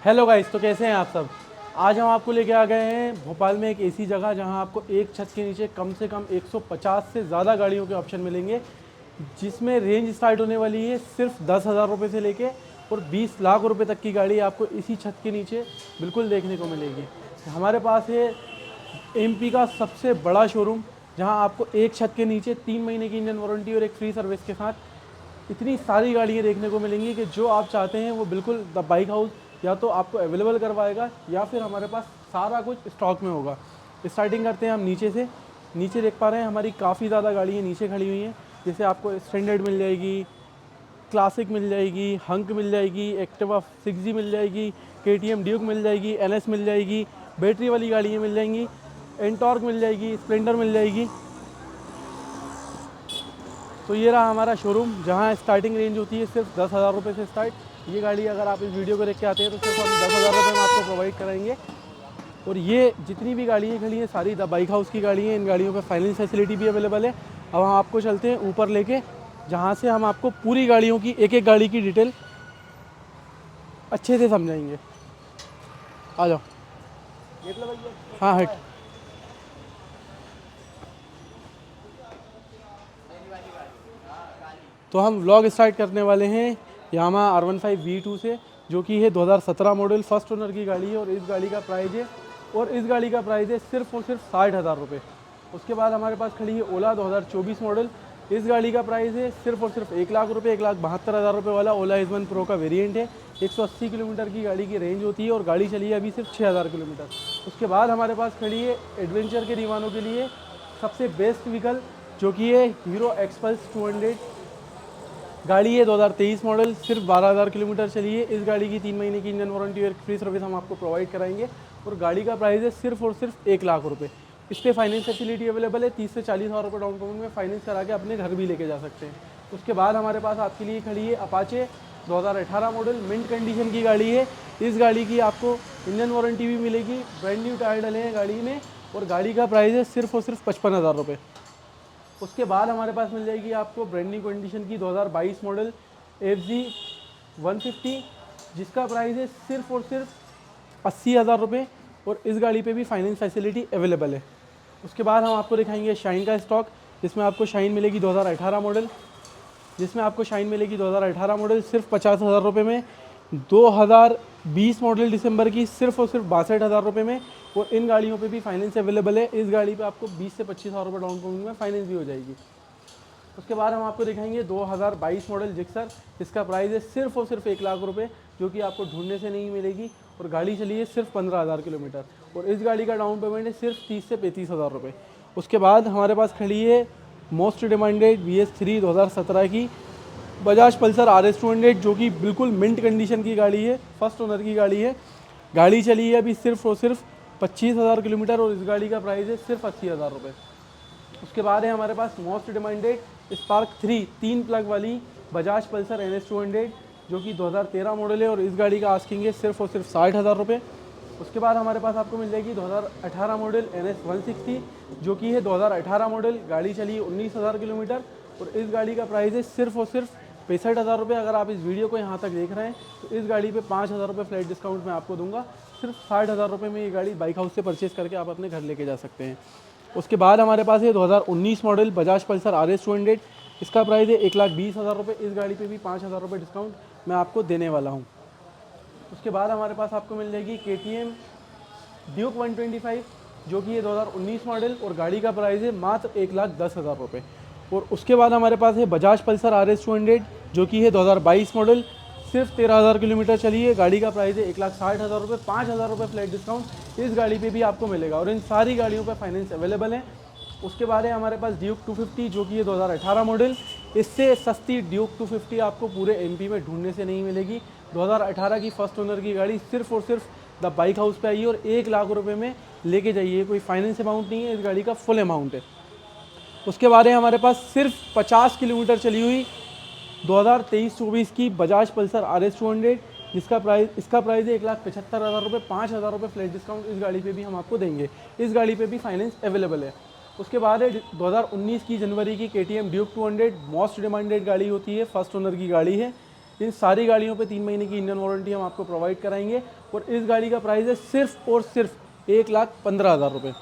Hello guys, तो कैसे हैं आप सब। आज हम आपको लेके आ गए हैं भोपाल में एक ऐसी जगह जहां आपको एक छत के नीचे कम से कम 150 से ज़्यादा गाड़ियों के ऑप्शन मिलेंगे, जिसमें रेंज स्टार्ट होने वाली है सिर्फ 10,000 रुपये से लेके और 20 लाख रुपए तक की गाड़ी आपको इसी छत के नीचे बिल्कुल देखने को मिलेगी। हमारे पास है एमपी का सबसे बड़ा शोरूम, जहां आपको एक छत के नीचे 3 महीने की इंजन वारंटी और एक फ्री सर्विस के साथ इतनी सारी गाड़ियाँ देखने को मिलेंगी कि जो आप चाहते हैं वो बिल्कुल द बाइक हाउस या तो आपको अवेलेबल करवाएगा या फिर हमारे पास सारा कुछ स्टॉक में होगा। स्टार्टिंग करते हैं हम नीचे से। नीचे देख पा रहे हैं हमारी काफ़ी ज़्यादा गाड़ियाँ नीचे खड़ी हुई हैं, जैसे आपको स्टैंडर्ड मिल जाएगी, क्लासिक मिल जाएगी, हंक मिल जाएगी, एक्टिवा 6G मिल जाएगी, KTM ड्यूक मिल जाएगी, NS मिल जाएगी, बैटरी वाली गाड़ियाँ मिल जाएंगी, एंटॉर्क मिल जाएगी, स्प्लेंडर मिल जाएगी। तो ये रहा हमारा शोरूम, जहाँ स्टार्टिंग रेंज होती है सिर्फ 10,000 रुपये से स्टार्ट। ये गाड़ी अगर आप इस वीडियो को देख के आते हैं तो सिर्फ हम 10,000 रुपये में आपको प्रोवाइड कराएंगे। और ये जितनी भी गाड़ियाँ खड़ी हैं सारी द बाइक हाउस की गाड़ी हैं। इन गाड़ियों पे फाइनेंस फैसिलिटी भी अवेलेबल है। अब हम आपको चलते हैं ऊपर लेके, जहाँ से हम आपको पूरी गाड़ियों की एक एक गाड़ी की डिटेल अच्छे से समझाएंगे। आ जाओ। हाँ हट। तो हम व्लॉग स्टार्ट करने वाले हैं यामा R15 V2 से, जो कि है 2017 मॉडल, फर्स्ट ओनर की गाड़ी है। और इस गाड़ी का प्राइस है सिर्फ और सिर्फ 60,000 रुपये। उसके बाद हमारे पास खड़ी है ओला 2024 मॉडल। इस गाड़ी का प्राइस है सिर्फ और सिर्फ 1 लाख रुपये, 1,72,000 रुपये वाला ओला H1 प्रो का वेरिएंट है। 180 किलोमीटर की गाड़ी की रेंज होती है और गाड़ी चली है अभी सिर्फ 6,000 किलोमीटर। उसके बाद हमारे पास खड़ी है एडवेंचर के दीवानों के लिए सबसे बेस्ट व्हीकल, जो कि है हीरो एक्सपल्स 200। गाड़ी है 2023 मॉडल, सिर्फ 12,000 किलोमीटर चली है। इस गाड़ी की 3 महीने की इंजन वारंटी और फ्री सर्विस हम आपको प्रोवाइड कराएंगे। और गाड़ी का प्राइस है सिर्फ और सिर्फ 1 लाख रुपये। इस पर फाइनेंस फैसिलिटी अवेलेबल है। 30 से 40,000 रुपये डाउन पेमेंट में फाइनेंस करा के अपने घर भी लेके जा सकते हैं। उसके बाद हमारे पास आपके लिए खड़ी है अपाचे 2018 मॉडल, मिंट कंडीशन की गाड़ी है। इस गाड़ी की आपको इंजन वारंटी भी मिलेगी, ब्रांड न्यू टायर डले हैं गाड़ी में, और गाड़ी का प्राइस है सिर्फ और सिर्फ 55,000 रुपये। उसके बाद हमारे पास मिल जाएगी आपको ब्रांड न्यू कंडीशन की 2022 मॉडल FZ 150, जिसका प्राइस है सिर्फ और सिर्फ 80,000 रुपये। और इस गाड़ी पे भी फाइनेंस फैसिलिटी अवेलेबल है। उसके बाद हम आपको दिखाएंगे शाइन का स्टॉक, जिसमें आपको शाइन मिलेगी 2018 मॉडल सिर्फ 50,000 रुपये में। 2020 मॉडल दिसंबर की सिर्फ और सिर्फ 62,000 रुपये में। और इन गाड़ियों पे भी फाइनेंस अवेलेबल है। इस गाड़ी पे आपको 20 से 25,000 रुपये डाउन पेमेंट में फाइनेंस भी हो जाएगी। उसके बाद हम आपको दिखाएंगे 2022 मॉडल जिक्सर, जिसका प्राइस है सिर्फ और सिर्फ 1 लाख रुपये, जो कि आपको ढूंढने से नहीं मिलेगी। और गाड़ी चली है सिर्फ 15,000 किलोमीटर। और इस गाड़ी का डाउन पेमेंट है सिर्फ 30 से 35,000 रुपये। उसके बाद हमारे पास खड़ी है मोस्ट डिमांडेड VS3 2017 की बजाज पल्सर RS 200, जो कि बिल्कुल मिंट कंडीशन की गाड़ी है, फर्स्ट ओनर की गाड़ी है। गाड़ी चली है अभी सिर्फ और सिर्फ 25,000 किलोमीटर और इस गाड़ी का प्राइस है सिर्फ 80,000 रुपये। उसके बाद है हमारे पास मोस्ट डिमांडेड स्पार्क 3 3 प्लग वाली बजाज पल्सर NS 200, जो कि 2013 मॉडल है। और इस गाड़ी का आस्किंग है सिर्फ और सिर्फ 60,000 रुपये। उसके बाद हमारे पास आपको मिल जाएगी 2018 मॉडल NS 160, जो कि है 2018 मॉडल, गाड़ी चली 19,000 किलोमीटर। और इस गाड़ी का प्राइस है सिर्फ और सिर्फ 65,000 रुपये। अगर आप इस वीडियो को यहाँ तक देख रहे हैं तो इस गाड़ी पे 5,000 रुपये फ्लैट डिस्काउंट मैं आपको दूंगा। सिर्फ 60,000 रुपये में ये गाड़ी बाइक हाउस से परचेज करके आप अपने घर लेके जा सकते हैं। उसके बाद हमारे पास है 2019 मॉडल बजाज पल्सर RS 200, इसका प्राइस है 1,20,000 रुपये। इस गाड़ी पे भी 5,000 रुपये डिस्काउंट मैं आपको देने वाला हूँ। उसके बाद हमारे पास आपको मिल जाएगी KTM ड्यूक 125, जो कि ये 2019 मॉडल, और गाड़ी का प्राइस है मात्र 1,10,000 रुपये। और उसके बाद हमारे पास है बजाज पल्सर RS 200, जो कि है 2022 मॉडल, सिर्फ 13,000 किलोमीटर चली है। गाड़ी का प्राइस है 1,60,000 रुपये। 5,000 रुपये फ्लैट डिस्काउंट इस गाड़ी पे भी आपको मिलेगा। और इन सारी गाड़ियों पे फाइनेंस अवेलेबल है। उसके बाद है हमारे पास ड्यूक 250, जो कि है 2018 मॉडल। इससे सस्ती ड्यूक 250 आपको पूरे MP में ढूंढने से नहीं मिलेगी। 2018 की फर्स्ट ओनर की गाड़ी सिर्फ और सिर्फ द बाइक हाउस पे आई है और 1 लाख रुपये में लेके जाइए। कोई फाइनेंस अमाउंट नहीं है, इस गाड़ी का फुल अमाउंट है। उसके बाद है हमारे पास सिर्फ 50 किलोमीटर चली हुई 2023-24 की बजाज पल्सर RS 200, इसका प्राइस है 1,75,000 रुपये। 5,000 रुपये फ्लैट डिस्काउंट इस गाड़ी पे भी हम आपको देंगे। इस गाड़ी पे भी फाइनेंस अवेलेबल है। उसके बाद है 2019 की जनवरी की KTM ड्यूक 200, मोस्ट डिमांडेड गाड़ी होती है, फर्स्ट ओनर की गाड़ी है। इन सारी गाड़ियों पे 3 महीने की इंजन वारंटी हम आपको प्रोवाइड कराएंगे और इस गाड़ी का प्राइस है सिर्फ और सिर्फ 1,15,000 रुपये।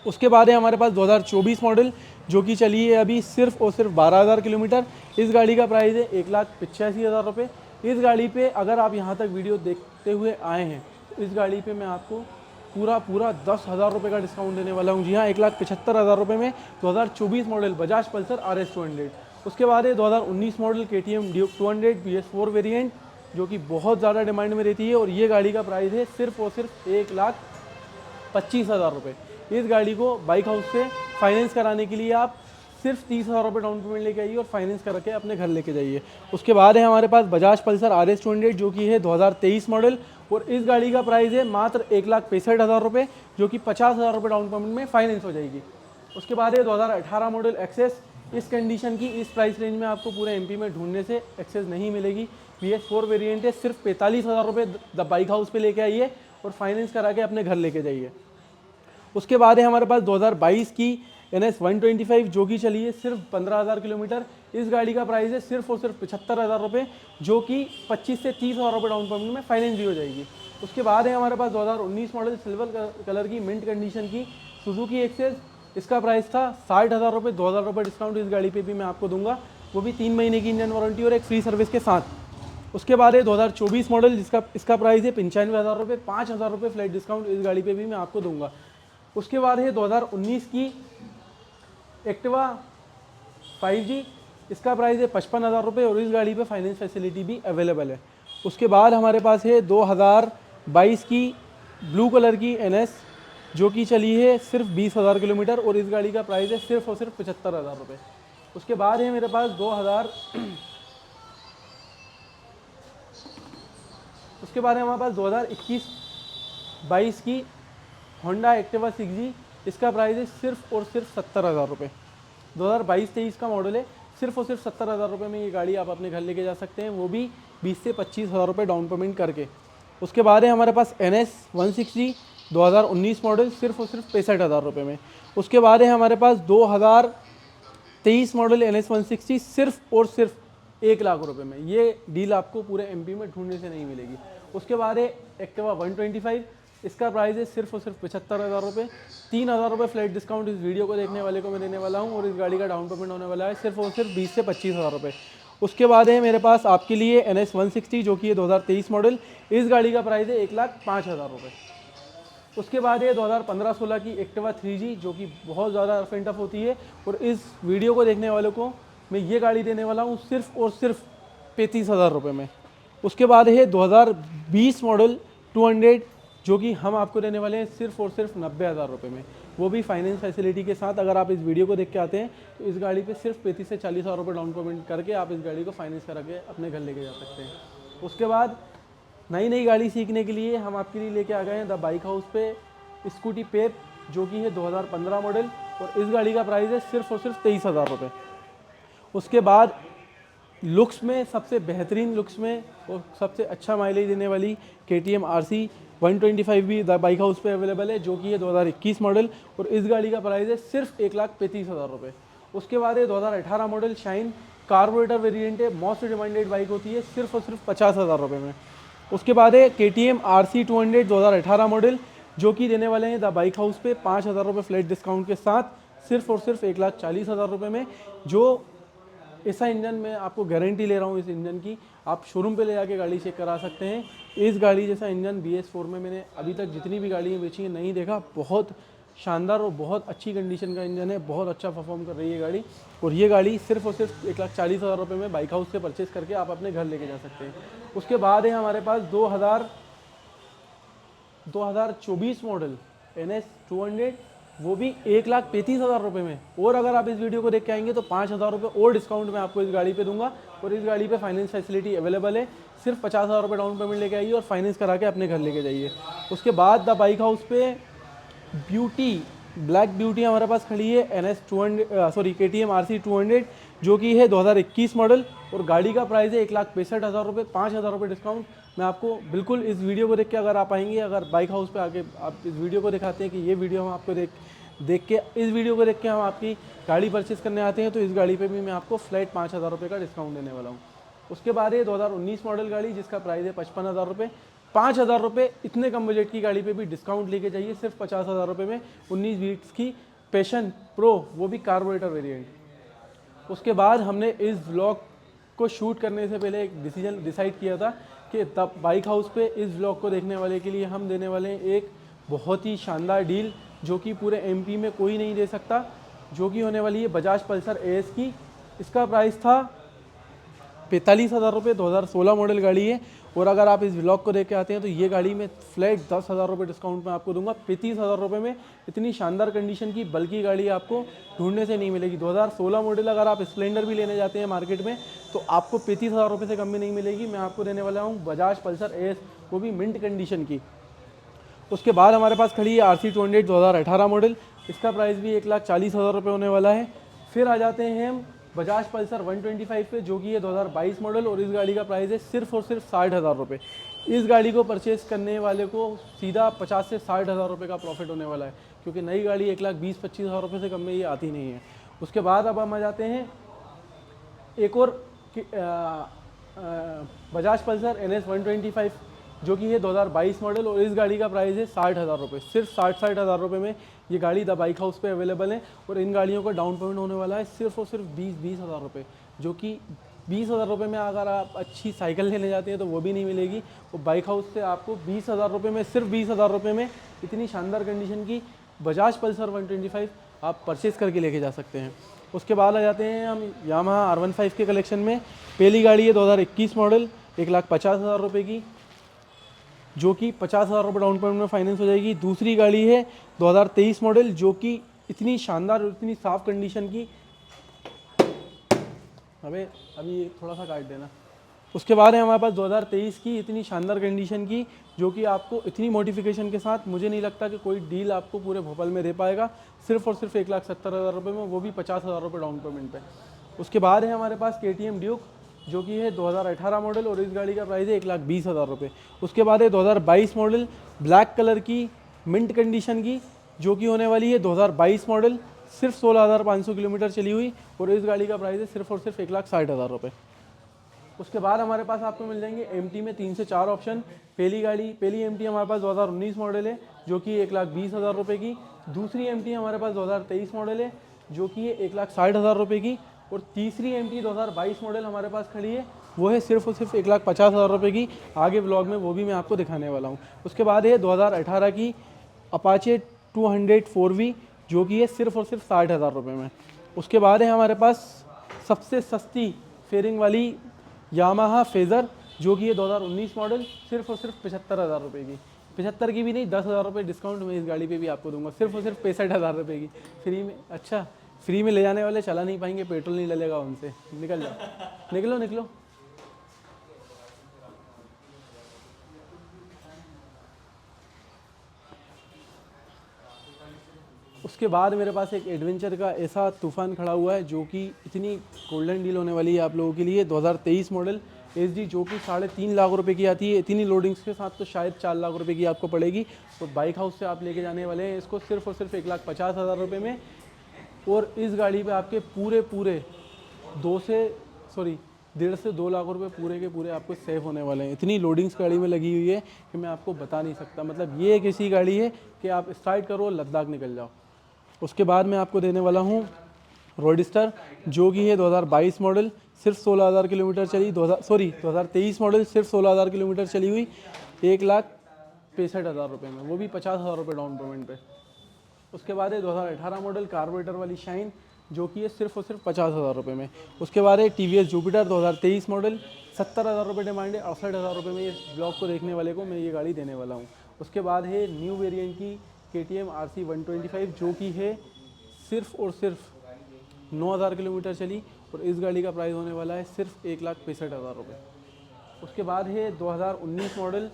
उसके बाद है हमारे पास 2024 मॉडल जो कि चली है अभी सिर्फ और सिर्फ 12,000 किलोमीटर। इस गाड़ी का प्राइस है 1,85,000 रुपये। इस गाड़ी पे अगर आप यहाँ तक वीडियो देखते हुए आए हैं तो इस गाड़ी पे मैं आपको पूरा 10,000 रुपये का डिस्काउंट देने वाला हूँ। जी हाँ, 1,75,000 रुपये में 2024 मॉडल बजाज पल्सर RS 200। उसके बाद है 2019 model KTM Duke 200 BS4 variant जो कि बहुत ज़्यादा डिमांड में रहती है और ये गाड़ी का प्राइस है सिर्फ और सिर्फ 1,25,000 रुपये। इस गाड़ी को बाइक हाउस से फाइनेंस कराने के लिए आप सिर्फ 30,000 रुपये डाउन पेमेंट लेके आइए और फाइनेंस करा के अपने घर लेके जाइए। उसके बाद है हमारे पास बजाज पल्सर RS 200 जो कि है 2023 मॉडल और इस गाड़ी का प्राइस है मात्र 1,65,000 रुपये जो कि 50,000 रुपये डाउन पेमेंट में फाइनेंस हो जाएगी। उसके बाद है 2018 मॉडल एक्सेस। इस कंडीशन की इस प्राइस रेंज में आपको पूरे MP में ढूंढने से एक्सेस नहीं मिलेगी। BS4 वेरिएंट है, सिर्फ 45,000 रुपये द बाइक हाउस पे लेके आइए और फाइनेंस करा के अपने घर लेके जाइए। उसके बाद है हमारे पास 2022 की NS 125 जो कि चली है सिर्फ 15,000 किलोमीटर। इस गाड़ी का प्राइस है सिर्फ और सिर्फ 75,000 रुपये जो कि 25 से 30,000 रुपये डाउन पेमेंट में फाइनेंस भी हो जाएगी। उसके बाद है हमारे पास 2019 मॉडल सिल्वर कलर की मिंट कंडीशन की सुजुकी एक्सेस। इसका प्राइस था 60,000 रुपये। 2,000 रुपये डिस्काउंट इस गाड़ी पे भी मैं आपको दूंगा, वो भी 3 महीने की इंजन वारंटी और एक फ्री सर्विस के साथ। उसके बाद है 2024 मॉडल इसका प्राइस है 95,000 रुपये। 5,000 रुपये फ्लैट डिस्काउंट इस गाड़ी पे भी मैं आपको दूंगा। उसके बाद है 2019 की एक्टिवा 5G। इसका प्राइस है 55,000 रुपये और इस गाड़ी पे फाइनेंस फैसिलिटी भी अवेलेबल है। उसके बाद हमारे पास है 2022 की ब्लू कलर की NS जो कि चली है सिर्फ 20,000 किलोमीटर और इस गाड़ी का प्राइस है सिर्फ और सिर्फ 75,000 रुपये। उसके बाद है मेरे पास 2021-22 की होंडा एक्टिवा 6G। इसका प्राइस है सिर्फ और सिर्फ 70,000 रुपये। 2022-23 का मॉडल है, सिर्फ और सिर्फ 70,000 रुपये में ये गाड़ी आप अपने घर लेके जा सकते हैं, वो भी 20 से 25,000 रुपये डाउन पेमेंट करके। उसके बाद है हमारे पास NS 160 2019 मॉडल सिर्फ और सिर्फ 65,000 रुपये में। उसके बाद है हमारे पास 2023 मॉडल NS 160 सिर्फ और सिर्फ 1,00,000 रुपये में। ये डील आपको पूरे MP में ढूंढने से नहीं मिलेगी। उसके बाद है एक्टिवा 125। इसका प्राइस है सिर्फ और सिर्फ 75,000 रुपये। 3,000 रुपये फ्लैट डिस्काउंट इस वीडियो को देखने वाले को मैं देने वाला हूँ और इस गाड़ी का डाउन पेमेंट होने वाला है सिर्फ और सिर्फ 20 से 25,000 रुपये। उसके बाद है मेरे पास आपके लिए NS 160 जो कि है 2023 मॉडल। इस गाड़ी का प्राइस है 1,05,000 रुपये। उसके बाद है 2015-16 की एक्टिवा 3G जो कि बहुत ज़्यादा रफ एंड टफ होती है और इस वीडियो को देखने वालों को मैं ये गाड़ी देने वाला हूँ सिर्फ और सिर्फ 35,000 रुपये में। उसके बाद है 2020 मॉडल 200 जो कि हम आपको देने वाले हैं सिर्फ और सिर्फ 90,000 रुपये में, वो भी फाइनेंस फैसिलिटी के साथ। अगर आप इस वीडियो को देख के आते हैं तो इस गाड़ी पे सिर्फ 35 से 40,000 रुपये डाउन पेमेंट करके आप इस गाड़ी को फाइनेंस करा के अपने घर लेके जा सकते हैं। उसके बाद नई गाड़ी सीखने के लिए हम आपके लिए लेके आ गए हैं द बाइक हाउस पे स्कूटी पेप जो कि है 2015 मॉडल और इस गाड़ी का प्राइस है सिर्फ और सिर्फ 23,000 रुपये। उसके बाद लुक्स में सबसे बेहतरीन लुक्स में और सबसे अच्छा माइलेज देने वाली KTM RC 125 भी द बाइक हाउस पे अवेलेबल है जो कि है 2021 मॉडल और इस गाड़ी का प्राइस है सिर्फ 1,35,000 रुपये। उसके बाद है 2018 मॉडल शाइन कार्बोरेटर वेरिएंट है, मोस्ट डिमांडेड बाइक होती है, सिर्फ और सिर्फ 50,000 रुपये में। उसके बाद है KTM RC 200 2018 मॉडल जो कि देने वाले हैं द बाइक हाउस पे 5,000 रुपये फ्लैट डिस्काउंट के साथ सिर्फ और सिर्फ 1,40,000 रुपये में। जो ऐसा इंजन मैं आपको गारंटी ले रहा हूँ इस इंजन की, आप शोरूम पे ले जाके गाड़ी चेक करा सकते हैं। इस गाड़ी जैसा इंजन BS4 में मैंने अभी तक जितनी भी गाड़ियाँ बेची हैं नहीं देखा। बहुत शानदार और बहुत अच्छी कंडीशन का इंजन है, बहुत अच्छा परफॉर्म कर रही है गाड़ी और ये गाड़ी सिर्फ और सिर्फ 1,40,000 रुपये में बाइक हाउस से परचेस करके आप अपने घर लेके जा सकते हैं। उसके बाद है हमारे पास 2024 मॉडल NS 200 वो भी 1,35,000 रुपये में और अगर आप इस वीडियो को देख के आएंगे तो 5,000 रुपये और डिस्काउंट मैं आपको इस गाड़ी पे दूंगा और इस गाड़ी पे फाइनेंस फैसिलिटी अवेलेबल है। सिर्फ 50,000 रुपये डाउन पेमेंट लेके आइए और फाइनेंस करा के अपने घर लेके जाइए। उसके बाद द बाइक हाउस पे ब्लैक ब्यूटी हमारे पास खड़ी है KTM RC 200 जो कि है 2021 मॉडल और गाड़ी का प्राइस है 1,65,000 रुपये। 5,000 रुपये डिस्काउंट मैं आपको बिल्कुल इस वीडियो को देख के अगर आप आएंगे, अगर बाइक हाउस पे आके आप इस वीडियो को दिखाते हैं कि ये वीडियो हम आपको देख के हम आपकी गाड़ी परचेस करने आते हैं तो इस गाड़ी पे भी मैं आपको फ्लैट 5,000 रुपये का डिस्काउंट देने वाला हूँ। उसके बाद है 2019 मॉडल गाड़ी जिसका प्राइस है 55,000 रुपये। 5,000 रुपये इतने कम बजट की गाड़ी पे भी डिस्काउंट लेके जाइए, सिर्फ 50,000 रुपये में 19 वीक्स की पैशन प्रो, वो भी कार्बोरेटर वेरिएंट। उसके बाद हमने इस व्लॉग को शूट करने से पहले एक डिसाइड किया था कि तब बाइक हाउस पे इस व्लॉग को देखने वाले के लिए हम देने वाले हैं एक बहुत ही शानदार डील जो कि पूरे एमपी में कोई नहीं दे सकता, जो कि होने वाली है बजाज पल्सर एएस की। इसका प्राइस था 45,000 रुपये, 2016 मॉडल गाड़ी है। और अगर आप इस व्लॉग को देख के आते हैं तो ये गाड़ी में फ्लैट 10,000 रुपये डिस्काउंट में आपको दूंगा। 35,000 रुपये में इतनी शानदार कंडीशन की बल्कि गाड़ी आपको ढूंढने से नहीं मिलेगी। 2016 मॉडल अगर आप स्प्लेंडर भी लेने जाते हैं मार्केट में तो आपको 35,000 रुपये से कम में नहीं मिलेगी। मैं आपको देने वाला हूँ बजाज पल्सर एएस, वो भी मिंट कंडीशन की। उसके बाद हमारे पास खड़ी है RC 200 2018 मॉडल, इसका प्राइस भी 1,40,000 रुपये होने वाला है। फिर आ जाते हैं हम बजाज पल्सर 125 पे, जो कि है 2022 मॉडल और इस गाड़ी का प्राइस है सिर्फ और सिर्फ 60,000 रुपये। इस गाड़ी को परचेस करने वाले को सीधा 50 से 60,000 रुपये का प्रॉफिट होने वाला है, क्योंकि नई गाड़ी 1,20,000-25,000 रुपये से कम में ये आती नहीं है। उसके बाद अब हम आ जाते हैं एक और बजाज पल्सर NS 125 जो कि है 2022 मॉडल और इस गाड़ी का प्राइस है 60,000 रुपये। सिर्फ 60,000 रुपये में ये गाड़ी द बाइक हाउस पे अवेलेबल है। और इन गाड़ियों का डाउन पेमेंट होने वाला है सिर्फ और सिर्फ 20,000 रुपये, जो कि 20,000 रुपये में अगर आप अच्छी साइकिल लेने जाते हैं तो वो भी नहीं मिलेगी। वो बाइक हाउस से आपको 20,000 रुपये में, सिर्फ 20,000 रुपये में इतनी शानदार कंडीशन की बजाज पल्सर 125 आप परचेज़ करके लेके जा सकते हैं। उसके बाद आ जाते हैं हम यामाहा R15 के कलेक्शन में। पहली गाड़ी है 2021 मॉडल 1,50,000 रुपये की, जो कि 50,000 रुपये डाउन पेमेंट में फाइनेंस हो जाएगी। दूसरी गाड़ी है 2023 मॉडल जो कि इतनी शानदार और इतनी साफ़ कंडीशन की, अभी थोड़ा सा काट देना। उसके बाद है हमारे पास 2023 की इतनी शानदार कंडीशन की, जो कि आपको इतनी मॉडिफिकेशन के साथ मुझे नहीं लगता कि कोई डील आपको पूरे भोपाल में दे पाएगा, सिर्फ और सिर्फ 1,70,000 रुपये में, वो भी 50,000 रुपये डाउन पेमेंट पे। उसके बाद है हमारे पास KTM ड्यूक जो कि है 2018 मॉडल और इस गाड़ी का प्राइस है 1,20,000 रुपये। उसके बाद है 2022 मॉडल ब्लैक कलर की मिंट कंडीशन की, जो कि होने वाली है 2022 मॉडल, सिर्फ 16,500 किलोमीटर चली हुई और इस गाड़ी का प्राइस है सिर्फ और सिर्फ 1,60,000 रुपये। उसके बाद हमारे पास आपको मिल जाएंगे MT में 3 से 4 ऑप्शन। पहली MT हमारे पास 2019 मॉडल है जो कि 1,20,000 रुपये की। दूसरी MT हमारे पास 2023 मॉडल है जो कि है 1,60,000 रुपये की। और तीसरी MT 2022 मॉडल हमारे पास खड़ी है, वो है सिर्फ और सिर्फ 1,50,000 रुपये की। आगे ब्लॉग में वो भी मैं आपको दिखाने वाला हूँ। उसके बाद है 2018 की अपाचे 200 4V जो कि है सिर्फ और सिर्फ 60,000 रुपये में। उसके बाद है हमारे पास सबसे सस्ती फेयरिंग वाली यामाहा फेज़र जो कि है 2019 मॉडल, सिर्फ और सिर्फ 75,000 रुपये की। 75 की भी नहीं, 10,000 रुपये डिस्काउंट में इस गाड़ी पे भी आपको दूंगा, सिर्फ और सिर्फ 65,000 रुपये की फ्री में। अच्छा, फ्री में ले जाने वाले चला नहीं पाएंगे, पेट्रोल नहीं डलेगा उनसे, निकल जाओ, निकलो निकलो। उसके बाद मेरे पास एक एडवेंचर का ऐसा तूफान खड़ा हुआ है जो कि इतनी गोल्डन डील होने वाली है आप लोगों के लिए। 2023 मॉडल SD जो कि 3.5 लाख रुपए की आती है, इतनी लोडिंग्स के साथ तो शायद 4 लाख रुपए की आपको पड़ेगी। तो बाइक हाउस से आप लेके जाने वाले हैं इसको सिर्फ और सिर्फ 1,50,000 रुपये में। और इस गाड़ी पे आपके पूरे 1.5 से 2 लाख रुपए पूरे के पूरे आपको सेव होने वाले हैं। इतनी लोडिंग्स गाड़ी में लगी हुई है कि मैं आपको बता नहीं सकता। मतलब ये एक ऐसी गाड़ी है कि आप स्टार्ट करो लद्दाख निकल जाओ। उसके बाद मैं आपको देने वाला हूँ रोडस्टर जो कि है 2022 मॉडल, सिर्फ 16,000 किलोमीटर चली। 2023 मॉडल सिर्फ 16,000 किलोमीटर चली हुई, 1,65,000 रुपये में, वो भी 50,000 रुपये डाउन पेमेंट पे। उसके बाद है 2018 मॉडल कार्बोरेटर वाली शाइन जो कि है सिर्फ और सिर्फ 50,000 रुपये में। उसके बाद है TVS जुपिटर 2023 मॉडल, 70,000 रुपये डिमांड है, 68,000 रुपये में ये ब्लॉग को देखने वाले को मैं ये गाड़ी देने वाला हूँ। उसके बाद है न्यू वेरिएंट की KTM RC 125 जो कि है सिर्फ और सिर्फ 9,000 किलोमीटर चली और इस गाड़ी का प्राइस होने वाला है सिर्फ 1,65,000 रुपये। उसके बाद है 2019 मॉडल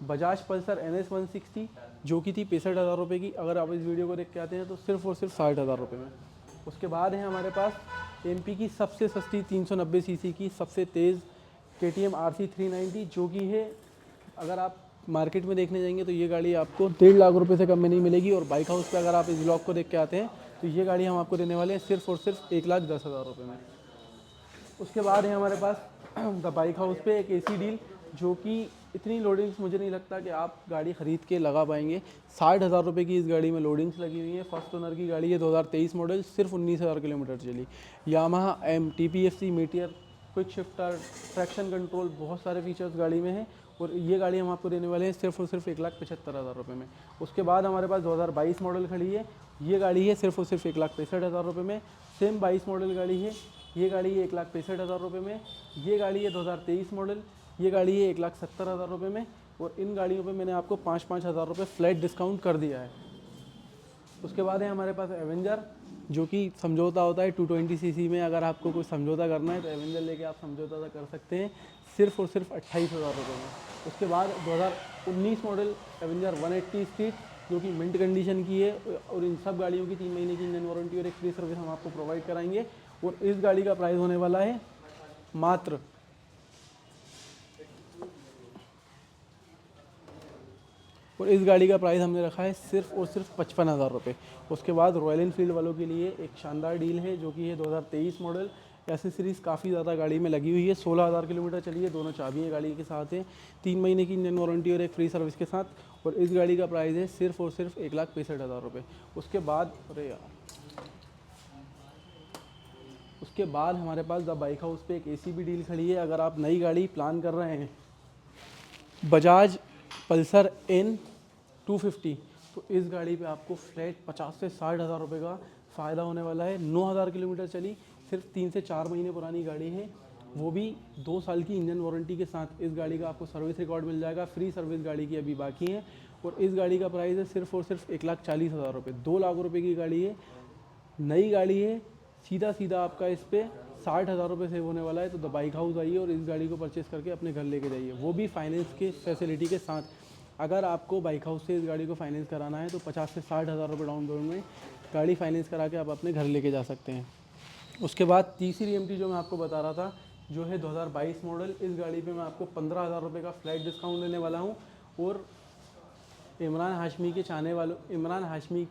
बजाज पल्सर NS 160 जो कि थी 65,000 रुपये की। अगर आप इस वीडियो को देख के आते हैं तो सिर्फ और सिर्फ 60,000 रुपये में। उसके बाद है हमारे पास MP की सबसे सस्ती 390 cc की सबसे तेज़ KTM RC 390 जो कि है, अगर आप मार्केट में देखने जाएंगे तो ये गाड़ी आपको 1.5 लाख रुपए से कम में नहीं मिलेगी। और बाइक हाउस पे अगर आप इस ब्लॉग को देख के आते हैं तो ये गाड़ी हम आपको देने वाले हैं सिर्फ और सिर्फ 1,10,000 रुपये में। उसके बाद है हमारे पास द बाइक हाउस पे एक एसी डील, जो कि इतनी लोडिंग्स मुझे नहीं लगता कि आप गाड़ी ख़रीद के लगा पाएंगे। 60,000 रुपये की इस गाड़ी में लोडिंग्स लगी हुई है। फर्स्ट ओनर की गाड़ी है, 2023 मॉडल, सिर्फ 19,000 किलोमीटर चली। यामाहा एम TPFC मीटियर, क्विक शिफ्टर, ट्रैक्शन कंट्रोल, बहुत सारे फीचर्स गाड़ी में हैं। और ये गाड़ी हम आपको देने वाले हैं सिर्फ और सिर्फ 1,75,000 रुपये में। उसके बाद हमारे पास 2022 मॉडल खड़ी है, ये गाड़ी है सिर्फ और सिर्फ 1,65,000 रुपये में। सेम 22 मॉडल गाड़ी है, ये गाड़ी है 1,65,000 रुपये में। ये गाड़ी है 2023 मॉडल, ये गाड़ी है 1,70,000 रुपये में। और इन गाड़ियों पे मैंने आपको 5-5 हज़ार रुपये फ्लैट डिस्काउंट कर दिया है। उसके बाद है हमारे पास एवेंजर, जो कि समझौता होता है 220 सीसी में। अगर आपको कोई समझौता करना है तो एवेंजर लेके आप समझौता कर सकते हैं, सिर्फ और सिर्फ 28,000 रुपये में। उसके बाद 2019 मॉडल एवेंजर 180 स्पीड, जो कि मिंट कंडीशन की है। और इन सब गाड़ियों की 3 महीने की इंजन वारंटी और एक फ्री सर्विस हम आपको प्रोवाइड कराएंगे। और इस गाड़ी का प्राइस होने वाला है मात्र और इस गाड़ी का प्राइस हमने रखा है सिर्फ और सिर्फ 55,000 रुपये। उसके बाद रॉयल एनफील्ड वालों के लिए एक शानदार डील है, जो कि है 2023 मॉडल। एसेसरीज़ काफ़ी ज़्यादा गाड़ी में लगी हुई है, 16,000 किलोमीटर चली है, दोनों चाबियाँ गाड़ी के साथ हैं, 3 महीने की इंजन वारंटी और एक फ्री सर्विस के साथ। और इस गाड़ी का प्राइस है सिर्फ और सिर्फ 1,65,000 रुपये। उसके बाद उसके बाद हमारे पास द बाइक हाउस पे एक AC भी डील खड़ी है। अगर आप नई गाड़ी प्लान कर रहे हैं, बजाज पल्सर N250, तो इस गाड़ी पे आपको फ्लैट 50 से 60,000 रुपये का फ़ायदा होने वाला है। 9,000 किलोमीटर चली, सिर्फ 3 से 4 महीने पुरानी गाड़ी है, वो भी 2 साल की इंजन वारंटी के साथ। इस गाड़ी का आपको सर्विस रिकॉर्ड मिल जाएगा, फ्री सर्विस गाड़ी की अभी बाकी है। और इस गाड़ी का प्राइस है सिर्फ और सिर्फ 1,40,000 रुपये। 2 लाख रुपये की गाड़ी है, नई गाड़ी है। सीधा सीधा आपका इस पर 60,000 रुपये सेव होने वाला है। तो द बाइक हाउस आइए और इस गाड़ी को परचेस करके अपने घर लेके जाइए, वो भी फाइनेंस के फैसिलिटी के साथ। अगर आपको बाइक हाउस से इस गाड़ी को फाइनेंस कराना है तो 50 से 60,000 रुपये डाउन पेमेंट में गाड़ी फाइनेंस करा के आप अपने घर लेके जा सकते हैं। उसके बाद तीसरी MT जो मैं आपको बता रहा था, जो है 2022 मॉडल, इस गाड़ी पे मैं आपको 15,000 रुपये का फ्लैट डिस्काउंट देने वाला हूँ। और इमरान हाशमी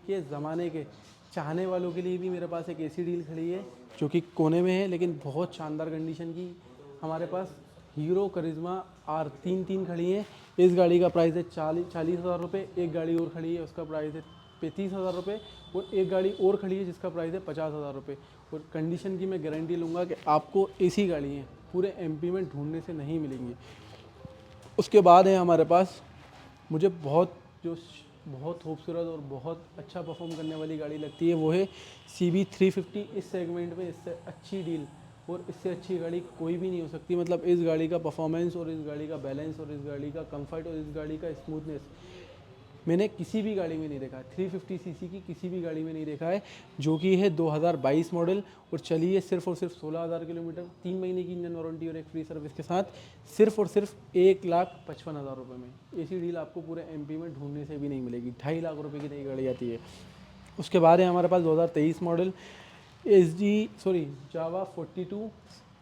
के ज़माने के चाहने वालों के लिए भी मेरे पास एक ऐसी डील खड़ी है, जो कि कोने में है लेकिन बहुत शानदार कंडीशन की। हमारे पास हीरो करिश्मा R33 खड़ी है। इस गाड़ी का प्राइस है 40,000 रुपये। एक गाड़ी और खड़ी है, उसका प्राइस है 35,000 रुपये। और एक गाड़ी और खड़ी है जिसका प्राइस है 50,000 रुपये। और कंडीशन की मैं गारंटी लूँगा कि आपको ऐसी गाड़ियाँ पूरे MP में ढूंढने से नहीं मिलेंगी। उसके बाद है हमारे पास मुझे बहुत खूबसूरत और बहुत अच्छा परफॉर्म करने वाली गाड़ी लगती है, वो है CB350। इस सेगमेंट में इससे अच्छी डील और इससे अच्छी गाड़ी कोई भी नहीं हो सकती। मतलब इस गाड़ी का परफॉर्मेंस और इस गाड़ी का बैलेंस और इस गाड़ी का कंफर्ट और इस गाड़ी का स्मूथनेस मैंने किसी भी गाड़ी में नहीं देखा है। 350 सीसी की किसी भी गाड़ी में नहीं देखा है, जो कि है 2022 मॉडल और चली है सिर्फ और सिर्फ 16,000 किलोमीटर, 3 महीने की इंजन वारंटी और एक फ्री सर्विस के साथ, सिर्फ और सिर्फ 1,55,000 रुपये में। ऐसी डील आपको पूरे MP में ढूंढने से भी नहीं मिलेगी। 2.5 लाख रुपये की नई गाड़ी आती है। उसके बाद है हमारे पास 2023 मॉडल जावा 42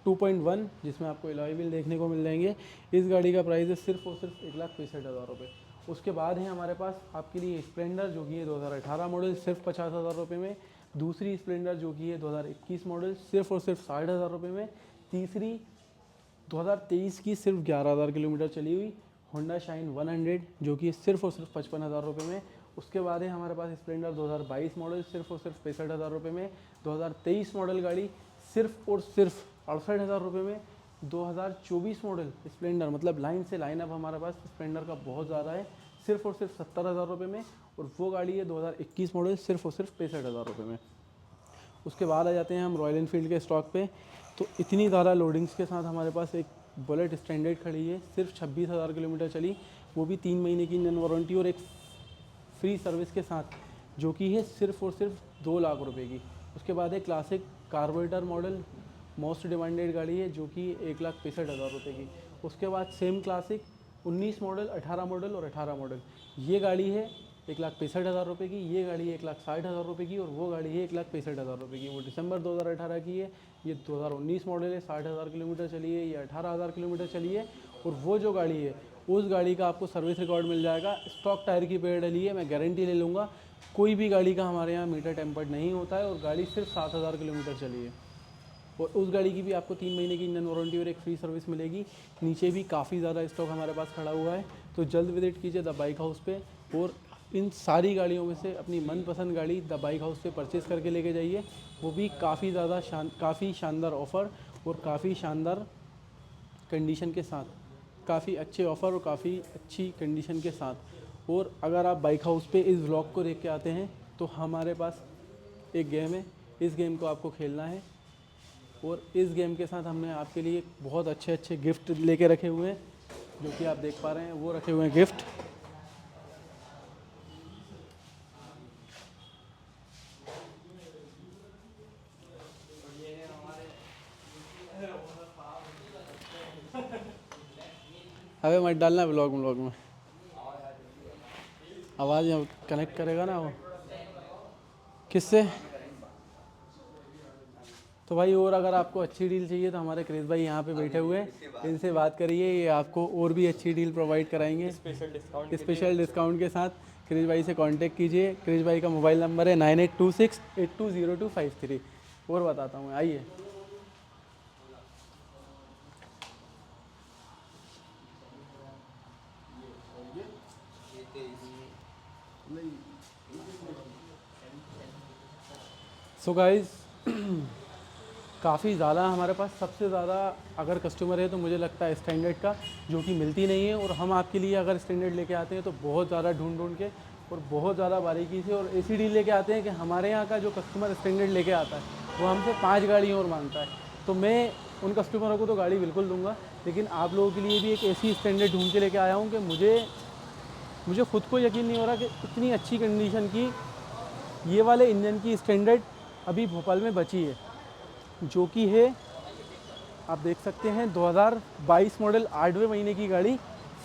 2.1, जिसमें आपको एलॉय व्हील देखने को मिल जाएंगे। इस गाड़ी का प्राइस है सिर्फ और सिर्फ 1,65,000 रुपये। उसके बाद है हमारे पास आपके लिए स्प्लेंडर, जो कि है 2018 मॉडल, सिर्फ 50,000 रुपये में। दूसरी स्प्लेंडर जो कि है 2021 मॉडल, सिर्फ और सिर्फ 60,000 रुपये में। तीसरी 2023 की सिर्फ 11,000 किलोमीटर चली हुई होंडा शाइन 100, जो कि सिर्फ और सिर्फ 55,000 रुपये में। उसके बाद है हमारे पास स्प्लेंडर 2022 मॉडल, सिर्फ और सिर्फ 65,000 रुपये में। 2023 मॉडल गाड़ी सिर्फ और सिर्फ 68,000 रुपये में। 2024 मॉडल स्प्लेंडर, मतलब लाइन से लाइन अप हमारे पास स्प्लेंडर का बहुत ज़्यादा है, सिर्फ और सिर्फ 70,000 रुपये में। और वो गाड़ी है 2021 मॉडल, सिर्फ और सिर्फ 65,000 रुपये में। उसके बाद आ जाते हैं हम रॉयल एनफील्ड के स्टॉक पे। तो इतनी ज़्यादा लोडिंग्स के साथ हमारे पास एक बुलेट स्टैंडर्ड खड़ी है, सिर्फ 26,000 किलोमीटर चली, वो भी 3 महीने की इंजन वारंटी और एक फ्री सर्विस के साथ, जो कि है सिर्फ और सिर्फ 2 लाख रुपए की। उसके बाद है classic carburettor model, most demanded गाड़ी है, जो कि 1,65,000 रुपये की। उसके बाद सेम क्लासिक 19 मॉडल, 18 मॉडल और 18 मॉडल, ये गाड़ी है 1,65,000 रुपये की। ये गाड़ी है 1,60,000 रुपये की और वो गाड़ी है 1,65,000 रुपये की। वो दिसंबर 2018 की है, ये 2019 मॉडल है, 60,000 किलोमीटर चली है, ये 18,000 किलोमीटर चली है। और वो जो गाड़ी है, उस गाड़ी का आपको सर्विस रिकॉर्ड मिल जाएगा, स्टॉक टायर की पेड़ डली है, मैं गारंटी ले लूँगा। कोई भी गाड़ी का हमारे यहाँ मीटर टेम्पर्ड नहीं होता है और गाड़ी सिर्फ 7,000 किलोमीटर चली है। और उस गाड़ी की भी आपको 3 महीने की इंजन वारंटी और एक फ्री सर्विस मिलेगी। नीचे भी काफ़ी ज़्यादा स्टॉक हमारे पास खड़ा हुआ है, तो जल्द विजिट कीजिए द बाइक हाउस पे और इन सारी गाड़ियों में से अपनी मनपसंद गाड़ी द बाइक हाउस पे परचेज़ करके लेके जाइए, वो भी काफ़ी शानदार ऑफ़र और काफ़ी शानदार कंडीशन के साथ, काफ़ी अच्छे ऑफ़र और काफ़ी अच्छी कंडीशन के साथ। और अगर आप बाइक हाउस पे इस व्लॉग को देख के आते हैं तो हमारे पास एक गेम है, इस गेम को आपको खेलना है और इस गेम के साथ हमने आपके लिए बहुत अच्छे अच्छे गिफ्ट लेके रखे हुए हैं, जो कि आप देख पा रहे हैं, वो रखे हुए हैं गिफ्ट। अबे मत डालना व्लॉग में, आवाज़ कनेक्ट करेगा ना वो किससे। तो भाई और अगर आपको अच्छी डील चाहिए तो हमारे क्रिश भाई यहाँ पे बैठे हुए हैं, इनसे बात करिए, ये आपको और भी अच्छी डील प्रोवाइड कराएंगे स्पेशल डिस्काउंट के साथ। क्रिश भाई से कांटेक्ट कीजिए। क्रिश भाई का मोबाइल नंबर है 9826820253। और बताता हूँ, आइए। सो गाइस काफ़ी ज़्यादा हमारे पास, सबसे ज़्यादा अगर कस्टमर है तो मुझे लगता है स्टैंडर्ड का, जो कि मिलती नहीं है। और हम आपके लिए अगर स्टैंडर्ड लेके आते हैं तो बहुत ज़्यादा ढूंढ के और बहुत ज़्यादा बारीकी से और ऐसी डील लेके आते हैं कि हमारे यहाँ का जो कस्टमर स्टैंडर्ड लेके आता है वो हमसे 5 गाड़ियाँ और मांगता है। तो मैं उन कस्टमरों को तो गाड़ी बिल्कुल दूंगा, लेकिन आप लोगों के लिए भी एक ऐसी स्टैंडर्ड ढूंढ के लेके आया हूँ कि मुझे खुद को यकीन नहीं हो रहा कि इतनी अच्छी कंडीशन की ये वाले इंजन की स्टैंडर्ड अभी भोपाल में बची है, जो कि है, आप देख सकते हैं 2022 मॉडल 8वें महीने की गाड़ी,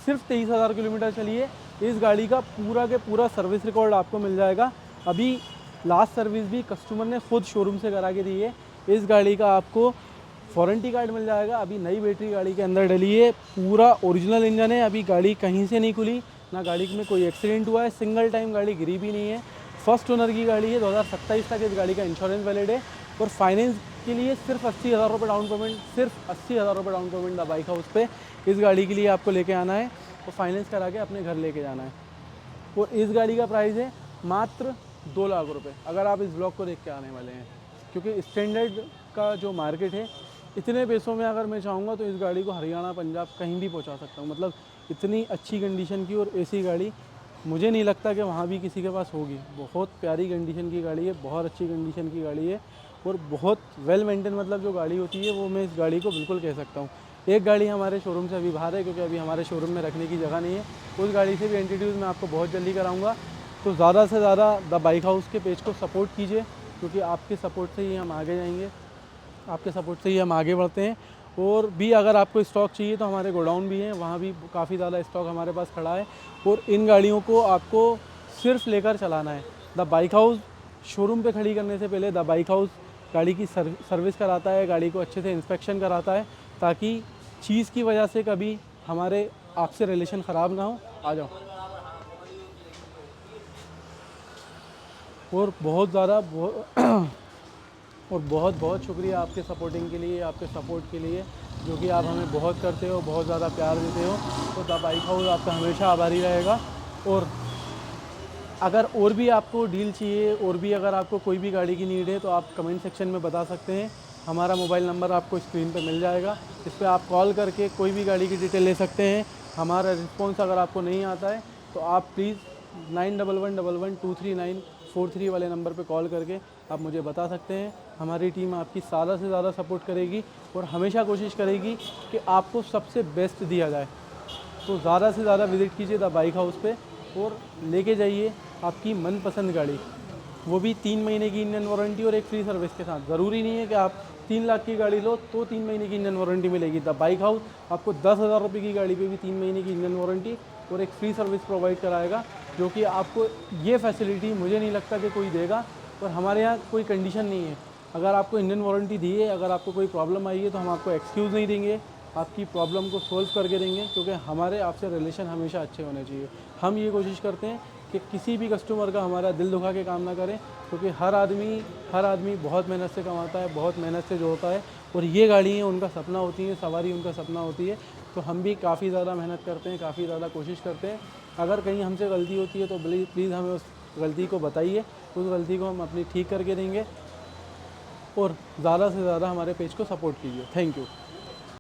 सिर्फ 23,000 किलोमीटर चली है। इस गाड़ी का पूरा के पूरा सर्विस रिकॉर्ड आपको मिल जाएगा। अभी लास्ट सर्विस भी कस्टमर ने खुद शोरूम से करा के दी है। इस गाड़ी का आपको वारंटी कार्ड मिल जाएगा। अभी नई बैटरी गाड़ी के अंदर डली है, पूरा ओरिजिनल इंजन है, अभी गाड़ी कहीं से नहीं खुली, ना गाड़ी में कोई एक्सीडेंट हुआ है, सिंगल टाइम गाड़ी गिरी भी नहीं है। फर्स्ट ओनर की गाड़ी है, 2027 तक इस गाड़ी का इंश्योरेंस वैलिड है। और फाइनेंस के लिए सिर्फ 80,000 रुपये डाउन पेमेंट, सिर्फ 80,000 रुपये down payment the bike house पे इस गाड़ी के लिए आपको लेके आना है और फाइनेंस करा के अपने घर लेके जाना है। और इस गाड़ी का प्राइस है मात्र 2 लाख रुपये, अगर आप इस ब्लॉग को देख के आने वाले हैं। क्योंकि स्टैंडर्ड का जो मार्केट है, इतने पैसों में अगर मैं चाहूँगा तो इस गाड़ी को हरियाणा, पंजाब कहीं भी पहुँचा सकता हूँ। मतलब इतनी अच्छी कंडीशन की और ऐसी गाड़ी मुझे नहीं लगता कि वहाँ भी किसी के पास होगी। बहुत प्यारी कंडीशन की गाड़ी है, बहुत अच्छी कंडीशन की गाड़ी है और बहुत वेल मेंटेन, मतलब जो गाड़ी होती है वो मैं इस गाड़ी को बिल्कुल कह सकता हूँ। एक गाड़ी हमारे शोरूम से अभी बाहर है, क्योंकि अभी हमारे शोरूम में रखने की जगह नहीं है। उस गाड़ी से भी इंट्रोड्यूस मैं आपको बहुत जल्दी कराऊंगा। तो ज़्यादा से ज़्यादा द बाइक हाउस के पेज को सपोर्ट कीजिए, क्योंकि आपके सपोर्ट से ही हम आगे जाएंगे, आपके सपोर्ट से ही हम आगे बढ़ते हैं। और भी अगर आपको स्टॉक चाहिए तो हमारे गोडाउन भी हैं, वहाँ भी काफ़ी ज़्यादा स्टॉक हमारे पास खड़ा है। और इन गाड़ियों को आपको सिर्फ लेकर चलाना है। द बाइक हाउस शोरूम पे खड़ी करने से पहले द बाइक हाउस गाड़ी की सर्विस कराता है, गाड़ी को अच्छे से इंस्पेक्शन कराता है, ताकि चीज़ की वजह से कभी हमारे आपसे रिलेशन ख़राब ना हो। आ जाओ। और बहुत ज़्यादा और बहुत बहुत शुक्रिया आपके सपोर्टिंग के लिए, आपके सपोर्ट के लिए, जो कि आप हमें बहुत करते हो, बहुत ज़्यादा प्यार देते हो। तो द बाइक हाउस आपका हमेशा आभारी रहेगा। और अगर और भी आपको डील चाहिए, और भी अगर आपको कोई भी गाड़ी की नीड है, तो आप कमेंट सेक्शन में बता सकते हैं। हमारा मोबाइल नंबर आपको स्क्रीन पर मिल जाएगा, इस पर आप कॉल करके कोई भी गाड़ी की डिटेल ले सकते हैं। हमारा रिस्पॉन्स अगर आपको नहीं आता है तो आप प्लीज़ 9111239443 वाले नंबर पे कॉल करके आप मुझे बता सकते हैं। हमारी टीम आपकी ज़्यादा से ज़्यादा सपोर्ट करेगी और हमेशा कोशिश करेगी कि आपको सबसे बेस्ट दिया जाए। तो ज़्यादा से ज़्यादा विज़िट कीजिए द बाइक हाउस पे और लेके जाइए आपकी मनपसंद गाड़ी, वो भी 3 महीने की इंजन वारंटी और एक फ्री सर्विस के साथ। ज़रूरी नहीं है कि आप 3 लाख की गाड़ी लो तो 3 महीने की इंजन वारंटी मिलेगी। द बाइक हाउस आपको 10,000 रुपये की गाड़ी पे भी 3 महीने की इंजन वारंटी और एक फ्री सर्विस प्रोवाइड कराएगा, जो कि आपको ये फैसिलिटी मुझे नहीं लगता कि कोई देगा। और हमारे यहाँ कोई कंडीशन नहीं है, अगर आपको इंजन वारंटी दी है, अगर आपको कोई प्रॉब्लम आई है तो हम आपको एक्सक्यूज़ नहीं देंगे, आपकी प्रॉब्लम को सोल्व करके देंगे, क्योंकि हमारे आपसे रिलेशन हमेशा अच्छे होने चाहिए। हम ये कोशिश करते हैं कि किसी भी कस्टमर का हमारा दिल दुखा के काम ना करें, क्योंकि हर आदमी बहुत मेहनत से कमाता है, बहुत मेहनत से जोड़ता है, और ये गाड़ी उनका सपना होती है, सवारी उनका सपना होती है। तो हम भी काफ़ी ज़्यादा मेहनत करते हैं, काफ़ी ज़्यादा कोशिश करते हैं। अगर कहीं हमसे गलती होती है तो प्लीज़ हमें उस गलती को बताइए, उस गलती को हम अपनी ठीक करके देंगे, और ज़्यादा से ज़्यादा हमारे पेज को सपोर्ट कीजिए। Thank you.